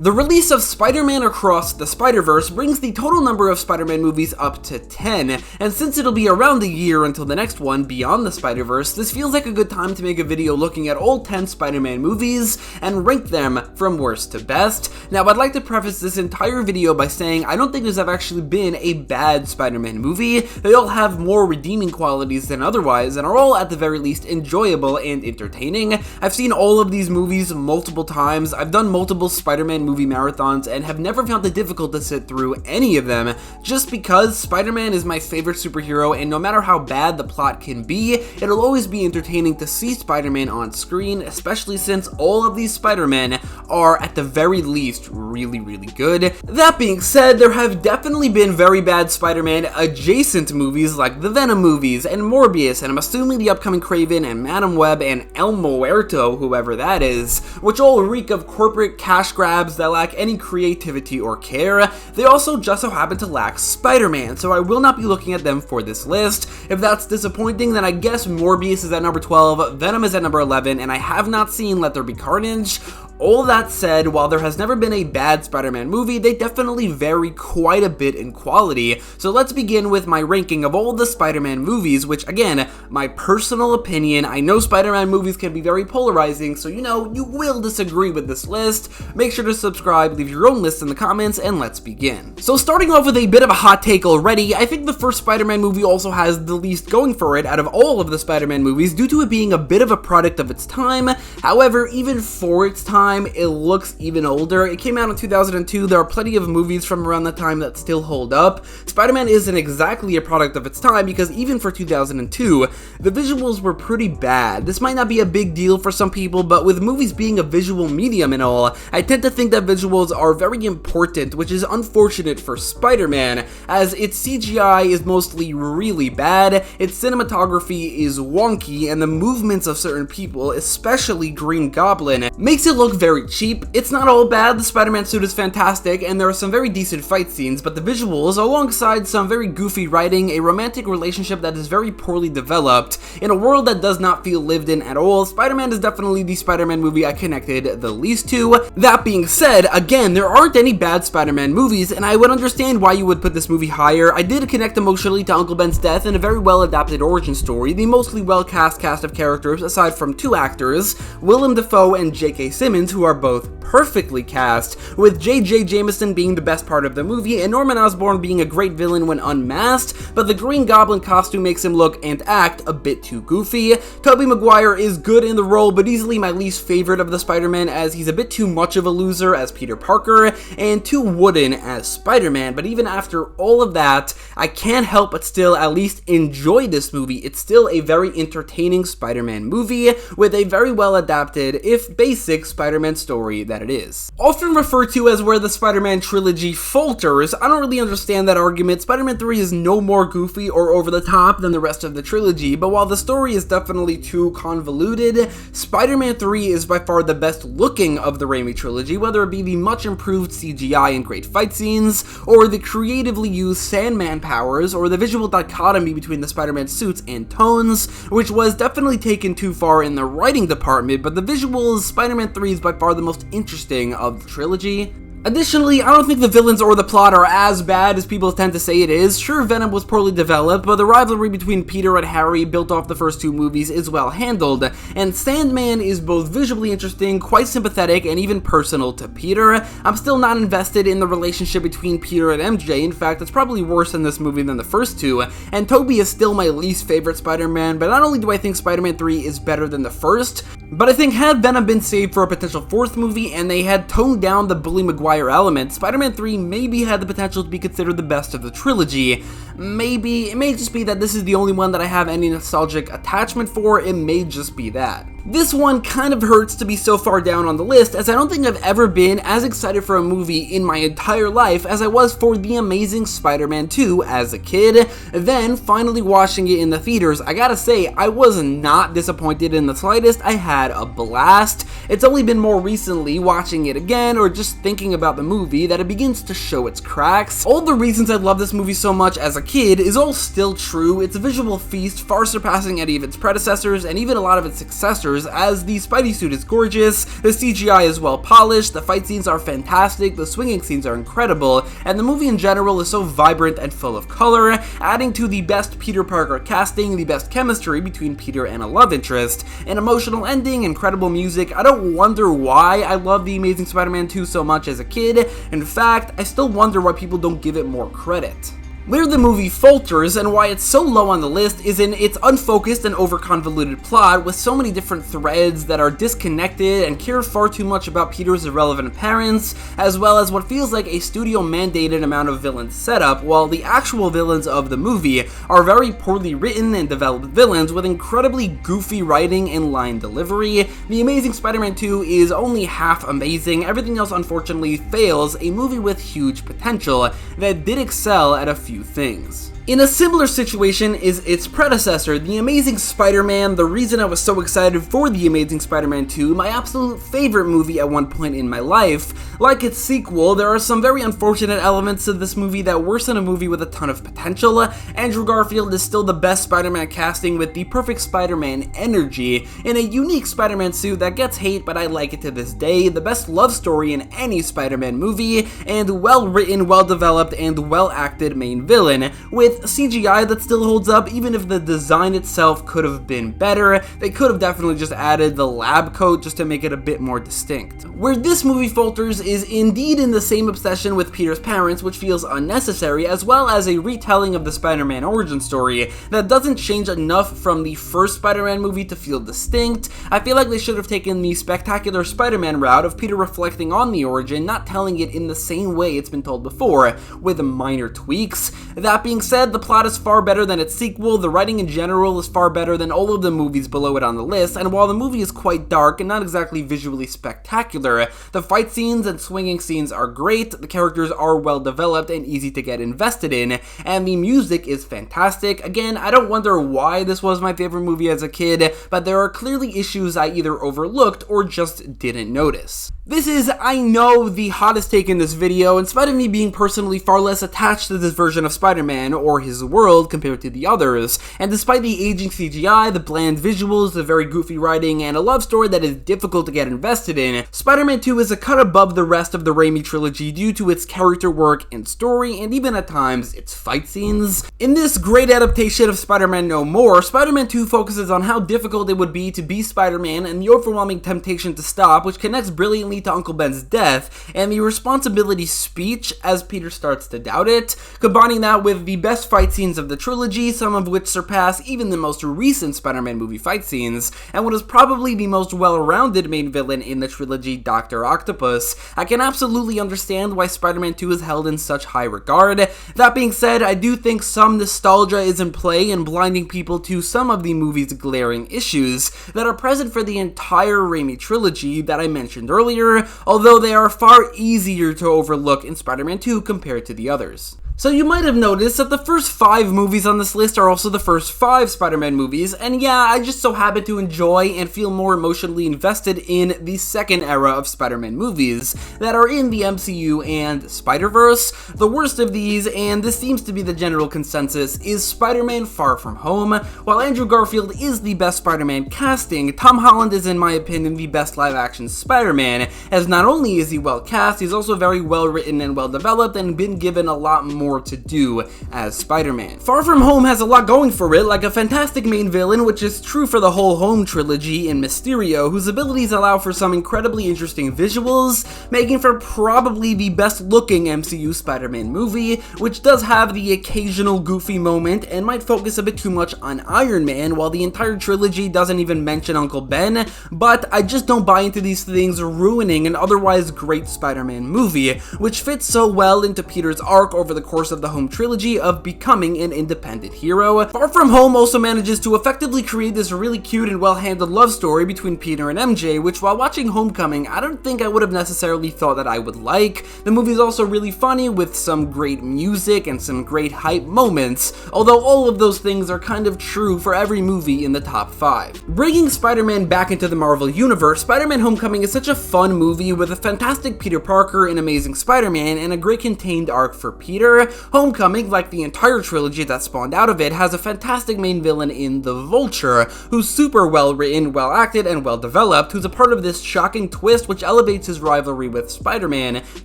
The release of Spider-Man Across the Spider-Verse brings the total number of Spider-Man movies up to 10, and since it'll be around a year until the next one, Beyond the Spider-Verse, this feels like a good time to make a video looking at all 10 Spider-Man movies and rank them from worst to best. Now, I'd like to preface this entire video by saying I don't think there's ever actually been a bad Spider-Man movie. They all have more redeeming qualities than otherwise, and are all at the very least enjoyable and entertaining. I've seen all of these movies multiple times. I've done multiple Spider-Man movie marathons and have never found it difficult to sit through any of them, just because Spider-Man is my favorite superhero, and no matter how bad the plot can be, it'll always be entertaining to see Spider-Man on screen, especially since all of these Spider-Men are at the very least really good. That being said, there have definitely been very bad Spider-Man adjacent movies like the Venom movies and Morbius, and I'm assuming the upcoming Kraven and Madam Web and El Muerto, whoever that is, which all reek of corporate cash grabs that lack any creativity or care. They also just so happen to lack Spider-Man, so I will not be looking at them for this list. If that's disappointing, then I guess Morbius is at number 12, Venom is at number 11, and I have not seen Let There Be Carnage. All that said, while there has never been a bad Spider-Man movie, they definitely vary quite a bit in quality. So let's begin with my ranking of all the Spider-Man movies, which again, my personal opinion. I know Spider-Man movies can be very polarizing, so you will disagree with this list. Make sure to subscribe, leave your own list in the comments, and let's begin. So starting off with a bit of a hot take already, I think the first Spider-Man movie also has the least going for it out of all of the Spider-Man movies due to it being a bit of a product of its time. However, even for its time, it looks even older. It came out in 2002. There are plenty of movies from around that time that still hold up. Spider-Man isn't exactly a product of its time because even for 2002, the visuals were pretty bad. This might not be a big deal for some people, but with movies being a visual medium and all, I tend to think that visuals are very important, which is unfortunate for Spider-Man, as its CGI is mostly really bad, its cinematography is wonky, and the movements of certain people, especially Green Goblin, makes it look very cheap. It's not all bad, the Spider-Man suit is fantastic, and there are some very decent fight scenes, but the visuals, alongside some very goofy writing, a romantic relationship that is very poorly developed, in a world that does not feel lived in at all, Spider-Man is definitely the Spider-Man movie I connected the least to. That being said, again, there aren't any bad Spider-Man movies, and I would understand why you would put this movie higher. I did connect emotionally to Uncle Ben's death in a very well-adapted origin story, the mostly well-cast cast of characters aside from two actors, Willem Dafoe and J.K. Simmons, who are both perfectly cast, with J.J. Jameson being the best part of the movie and Norman Osborn being a great villain when unmasked, but the Green Goblin costume makes him look and act a bit too goofy. Tobey Maguire is good in the role, but easily my least favorite of the Spider-Man, as he's a bit too much of a loser as Peter Parker and too wooden as Spider-Man. But even after all of that, I can't help but still at least enjoy this movie. It's still a very entertaining Spider-Man movie with a very well adapted, if basic, Spider-Man story that it is. Often referred to as where the Spider-Man trilogy falters, I don't really understand that argument. Spider-Man 3 is no more goofy or over the top than the rest of the trilogy, but while the story is definitely too convoluted, Spider-Man 3 is by far the best looking of the Raimi trilogy, whether it be the much improved CGI and great fight scenes, or the creatively used Sandman powers, or the visual dichotomy between the Spider-Man suits and tones, which was definitely taken too far in the writing department, but the visuals, Spider-Man 3 is by far the most interesting of the trilogy. Additionally, I don't think the villains or the plot are as bad as people tend to say it is. Sure, Venom was poorly developed, but the rivalry between Peter and Harry built off the first two movies is well handled, and Sandman is both visually interesting, quite sympathetic, and even personal to Peter. I'm still not invested in the relationship between Peter and MJ. In fact, it's probably worse in this movie than the first two, and Tobey is still my least favorite Spider-Man, but not only do I think Spider-Man 3 is better than the first, but I think had Venom been saved for a potential fourth movie and they had toned down the Bully Maguire element, Spider-Man 3 maybe had the potential to be considered the best of the trilogy. Maybe, it may just be that this is the only one that I have any nostalgic attachment for, it may just be that. This one kind of hurts to be so far down on the list, as I don't think I've ever been as excited for a movie in my entire life as I was for The Amazing Spider-Man 2 as a kid. Then, finally watching it in the theaters, I gotta say, I was not disappointed in the slightest. I had a blast. It's only been more recently, watching it again, or just thinking about the movie, that it begins to show its cracks. All the reasons I love this movie so much as a kid is all still true. It's a visual feast, far surpassing any of its predecessors, and even a lot of its successors, falters, as the Spidey suit is gorgeous, the CGI is well polished, the fight scenes are fantastic, the swinging scenes are incredible, and the movie in general is so vibrant and full of color, adding to the best Peter Parker casting, the best chemistry between Peter and a love interest, an emotional ending, incredible music. I don't wonder why I love The Amazing Spider-Man 2 so much as a kid. In fact, I still wonder why people don't give it more credit. Where the movie falters and why it's so low on the list is in its unfocused and over-convoluted plot with so many different threads that are disconnected and care far too much about Peter's irrelevant parents, as well as what feels like a studio-mandated amount of villain setup, while the actual villains of the movie are very poorly written and developed villains with incredibly goofy writing and line delivery. The Amazing Spider-Man 2 is only half amazing, everything else unfortunately fails, a movie with huge potential that did excel at a few things. In a similar situation is its predecessor, The Amazing Spider-Man. The reason I was so excited for The Amazing Spider-Man 2, my absolute favorite movie at one point in my life. Like its sequel, there are some very unfortunate elements to this movie that worsen a movie with a ton of potential. Andrew Garfield is still the best Spider-Man casting with the perfect Spider-Man energy, in a unique Spider-Man suit that gets hate but I like it to this day, the best love story in any Spider-Man movie, and well-written, well-developed, and well-acted main villain, with CGI that still holds up even if the design itself could have been better. They could have definitely just added the lab coat just to make it a bit more distinct. Where this movie falters is indeed in the same obsession with Peter's parents, which feels unnecessary, as well as a retelling of the Spider-Man origin story that doesn't change enough from the first Spider-Man movie to feel distinct. I feel like they should have taken the spectacular Spider-Man route of Peter reflecting on the origin, not telling it in the same way it's been told before, with minor tweaks. That being said, the plot is far better than its sequel, the writing in general is far better than all of the movies below it on the list, and while the movie is quite dark and not exactly visually spectacular, the fight scenes and swinging scenes are great, the characters are well developed and easy to get invested in, and the music is fantastic. Again, I don't wonder why this was my favorite movie as a kid, but there are clearly issues I either overlooked or just didn't notice. This is, I know, the hottest take in this video, in spite of me being personally far less attached to this version of Spider-Man or his world compared to the others, and despite the aging CGI, the bland visuals, the very goofy writing, and a love story that is difficult to get invested in, Spider-Man 2 is a cut above the rest of the Raimi trilogy due to its character work and story, and even at times, its fight scenes. In this great adaptation of Spider-Man No More, Spider-Man 2 focuses on how difficult it would be to be Spider-Man and the overwhelming temptation to stop, which connects brilliantly to Uncle Ben's death, and the responsibility speech as Peter starts to doubt it, combining that with the best fight scenes of the trilogy, some of which surpass even the most recent Spider-Man movie fight scenes, and what is probably the most well-rounded main villain in the trilogy, Dr. Octopus. I can absolutely understand why Spider-Man 2 is held in such high regard. That being said, I do think some nostalgia is in play in blinding people to some of the movie's glaring issues that are present for the entire Raimi trilogy that I mentioned earlier, although they are far easier to overlook in Spider-Man 2 compared to the others. So you might have noticed that the first 5 movies on this list are also the first 5 Spider-Man movies, and yeah, I just so happen to enjoy and feel more emotionally invested in the second era of Spider-Man movies that are in the MCU and Spider-Verse. The worst of these, and this seems to be the general consensus, is Spider-Man Far From Home. While Andrew Garfield is the best Spider-Man casting, Tom Holland is in my opinion the best live-action Spider-Man, as not only is he well cast, he's also very well written and well developed and been given a lot more to do as Spider-Man. Far From Home has a lot going for it, like a fantastic main villain, which is true for the whole Home trilogy, in Mysterio, whose abilities allow for some incredibly interesting visuals, making for probably the best looking MCU Spider-Man movie, which does have the occasional goofy moment and might focus a bit too much on Iron Man, while the entire trilogy doesn't even mention Uncle Ben, but I just don't buy into these things ruining an otherwise great Spider-Man movie, which fits so well into Peter's arc over the course of the Home trilogy of becoming an independent hero. Far From Home also manages to effectively create this really cute and well-handled love story between Peter and MJ, which while watching Homecoming, I don't think I would have necessarily thought that I would like. The movie is also really funny with some great music and some great hype moments, although all of those things are kind of true for every movie in the top 5. Bringing Spider-Man back into the Marvel Universe, Spider-Man Homecoming is such a fun movie with a fantastic Peter Parker, an amazing Spider-Man, and a great contained arc for Peter. However, Homecoming, like the entire trilogy that spawned out of it, has a fantastic main villain in the Vulture, who's super well written, well acted, and well developed, who's a part of this shocking twist which elevates his rivalry with Spider-Man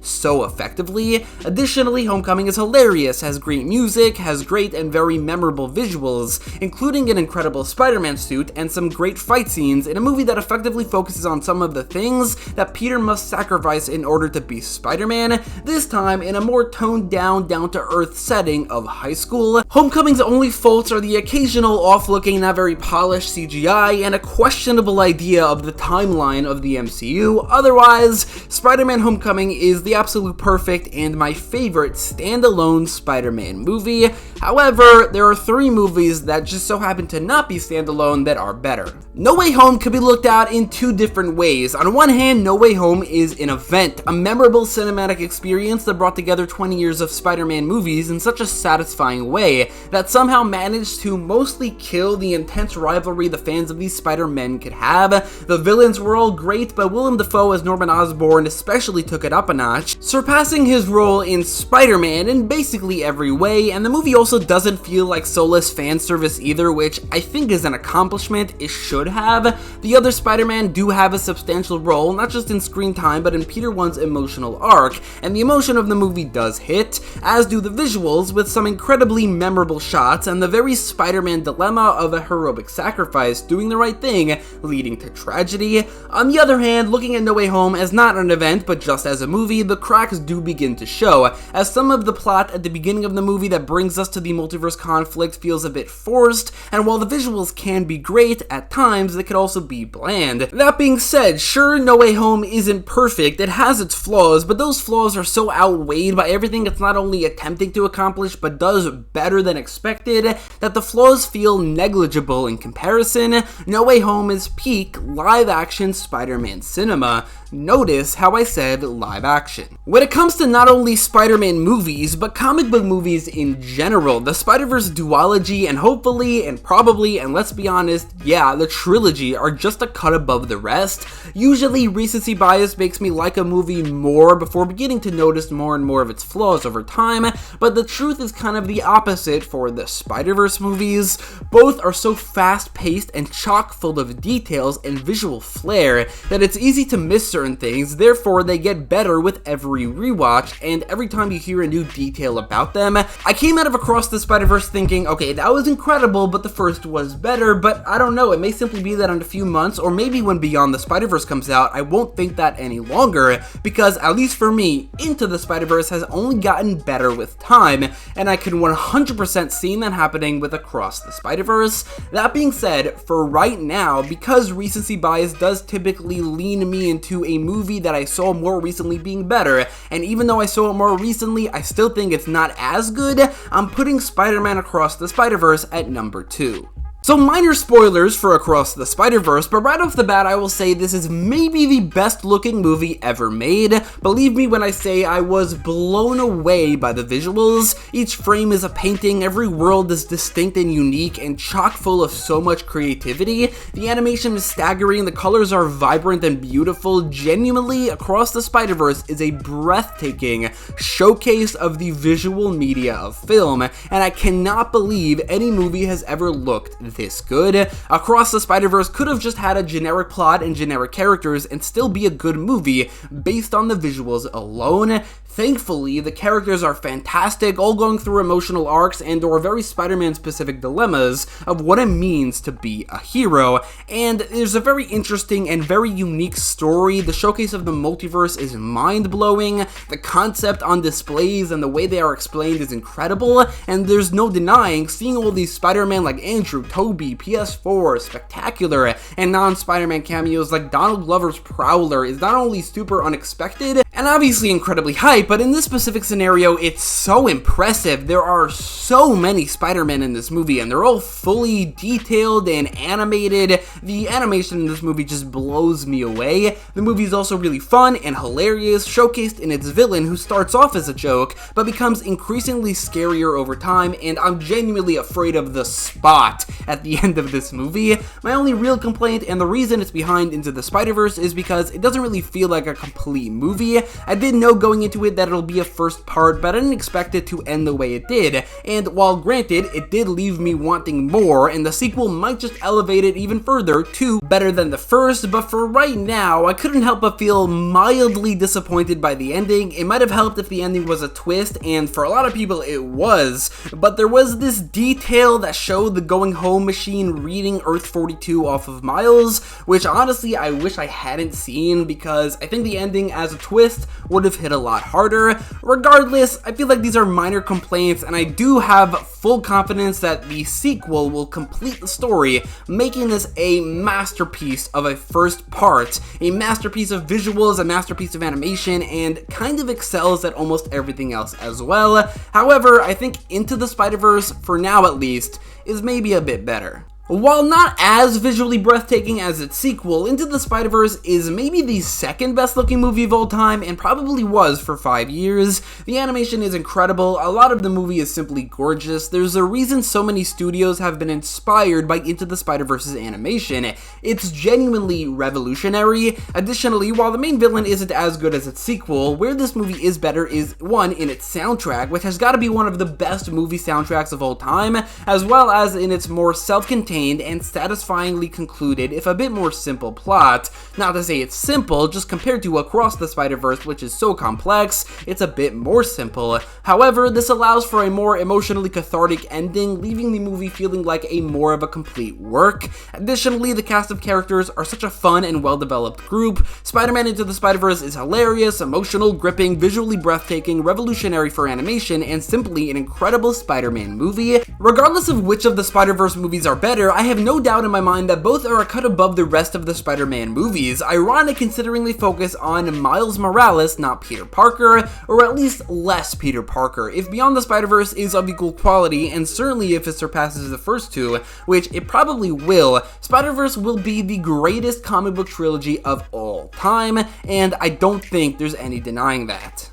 so effectively. Additionally, Homecoming is hilarious, has great music, has great and very memorable visuals, including an incredible Spider-Man suit and some great fight scenes in a movie that effectively focuses on some of the things that Peter must sacrifice in order to be Spider-Man, this time in a more toned down, down-to-earth setting of high school. Homecoming's only faults are the occasional off-looking, not very polished CGI and a questionable idea of the timeline of the MCU. Otherwise, Spider-Man Homecoming is the absolute perfect and my favorite standalone Spider-Man movie. However, there are 3 movies that just so happen to not be standalone that are better. No Way Home could be looked at in 2 different ways. On one hand, No Way Home is an event, a memorable cinematic experience that brought together 20 years of Spider-Man movies in such a satisfying way that somehow managed to mostly kill the intense rivalry the fans of these Spider-Men could have. The villains were all great, but Willem Dafoe as Norman Osborn especially took it up a notch, surpassing his role in Spider-Man in basically every way, and the movie also doesn't feel like soulless fan service either, which I think is an accomplishment it should have. The other Spider-Man do have a substantial role, not just in screen time, but in Peter 1's emotional arc, and the emotion of the movie does hit, as do the visuals, with some incredibly memorable shots and the very Spider-Man dilemma of a heroic sacrifice, doing the right thing, leading to tragedy. On the other hand, looking at No Way Home as not an event, but just as a movie, the cracks do begin to show, as some of the plot at the beginning of the movie that brings us to the multiverse conflict feels a bit forced, and while the visuals can be great, at times they could also be bland. That being said, sure, No Way Home isn't perfect, it has its flaws, but those flaws are so outweighed by everything it's not only attempting to accomplish, but does better than expected, that the flaws feel negligible in comparison. No Way Home is peak live-action Spider-Man cinema. Notice how I said live action. When it comes to not only Spider-Man movies, but comic book movies in general, the Spider-Verse duology and hopefully and probably, and let's be honest, yeah, the trilogy are just a cut above the rest. Usually recency bias makes me like a movie more before beginning to notice more and more of its flaws over time, but the truth is kind of the opposite for the Spider-Verse movies. Both are so fast-paced and chock full of details and visual flair that it's easy to miss certain things, therefore they get better with every rewatch, and every time you hear a new detail about them. I came out of Across the Spider-Verse thinking, okay, that was incredible, but the first was better, but I don't know, it may simply be that in a few months, or maybe when Beyond the Spider-Verse comes out, I won't think that any longer, because at least for me, Into the Spider-Verse has only gotten better with time, and I can 100% see that happening with Across the Spider-Verse. That being said, for right now, because recency bias does typically lean me into a movie that I saw more recently being better, and even though I saw it more recently, I still think it's not as good, I'm putting Spider-Man Across the Spider-Verse at number 2. So minor spoilers for Across the Spider-Verse, but right off the bat I will say this is maybe the best looking movie ever made. Believe me when I say I was blown away by the visuals. Each frame is a painting, every world is distinct and unique and chock full of so much creativity. The animation is staggering, the colors are vibrant and beautiful. Genuinely, Across the Spider-Verse is a breathtaking showcase of the visual media of film, and I cannot believe any movie has ever looked this good. Across the Spider-Verse could have just had a generic plot and generic characters and still be a good movie based on the visuals alone. Thankfully, the characters are fantastic, all going through emotional arcs and or very Spider-Man specific dilemmas of what it means to be a hero, and there's a very interesting and very unique story. The showcase of the multiverse is mind-blowing, the concept on displays and the way they are explained is incredible, and there's no denying seeing all these Spider-Man like Andrew, Tobey, PS4, Spectacular, and non-Spider-Man cameos like Donald Glover's Prowler is not only super unexpected and obviously incredibly hype, but in this specific scenario, it's so impressive. There are so many Spider-Man in this movie, and they're all fully detailed and animated. The animation in this movie just blows me away. The movie is also really fun and hilarious, showcased in its villain, who starts off as a joke, but becomes increasingly scarier over time, and I'm genuinely afraid of the Spot at the end of this movie. My only real complaint, and the reason it's behind Into the Spider-Verse, is because it doesn't really feel like a complete movie. I did know going into it that it'll be a first part, but I didn't expect it to end the way it did, and while granted, it did leave me wanting more, and the sequel might just elevate it even further to better than the first, but for right now, I couldn't help but feel mildly disappointed by the ending. It might have helped if the ending was a twist, and for a lot of people it was, but there was this detail that showed the going home machine reading Earth 42 off of Miles, which honestly I wish I hadn't seen, because I think the ending as a twist would have hit a lot harder. Regardless, I feel like these are minor complaints, and I do have full confidence that the sequel will complete the story, making this a masterpiece of a first part, a masterpiece of visuals, a masterpiece of animation, and kind of excels at almost everything else as well. However, I think Into the Spider-Verse, for now at least, is maybe a bit better. While not as visually breathtaking as its sequel, Into the Spider-Verse is maybe the second best looking movie of all time, and probably was for 5 years. The animation is incredible, a lot of the movie is simply gorgeous. There's a reason so many studios have been inspired by Into the Spider-Verse's animation. It's genuinely revolutionary. Additionally, while the main villain isn't as good as its sequel, where this movie is better is, one, in its soundtrack, which has got to be one of the best movie soundtracks of all time, as well as in its more self-contained and satisfyingly concluded, if a bit more simple plot. Not to say it's simple, just compared to Across the Spider-Verse, which is so complex, it's a bit more simple. However, this allows for a more emotionally cathartic ending, leaving the movie feeling like a more of a complete work. Additionally, the cast of characters are such a fun and well-developed group. Spider-Man Into the Spider-Verse is hilarious, emotional, gripping, visually breathtaking, revolutionary for animation, and simply an incredible Spider-Man movie. Regardless of which of the Spider-Verse movies are better, I have no doubt in my mind that both are a cut above the rest of the Spider-Man movies, ironic considering they focus on Miles Morales, not Peter Parker, or at least less Peter Parker. If Beyond the Spider-Verse is of equal quality, and certainly if it surpasses the first two, which it probably will, Spider-Verse will be the greatest comic book trilogy of all time, and I don't think there's any denying that.